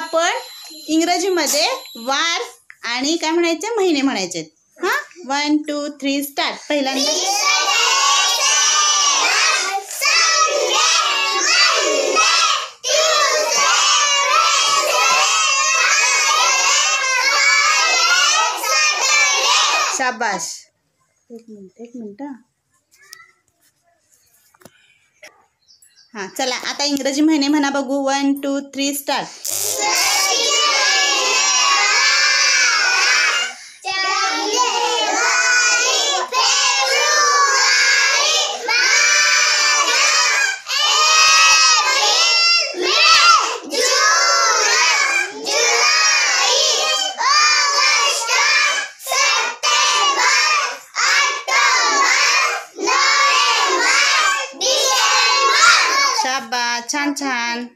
आपण इंग्रजीमध्ये वार आणि काय म्हणायचे, महिने म्हणायचे. हां, 1 2 3 स्टार्ट. पहिल्यांदा शाबाश. एक मिनिट. हां, चला आता इंग्रजी महिने म्हणा बघू. 1 2 3 स्टार्ट. शाबाश, छान छान.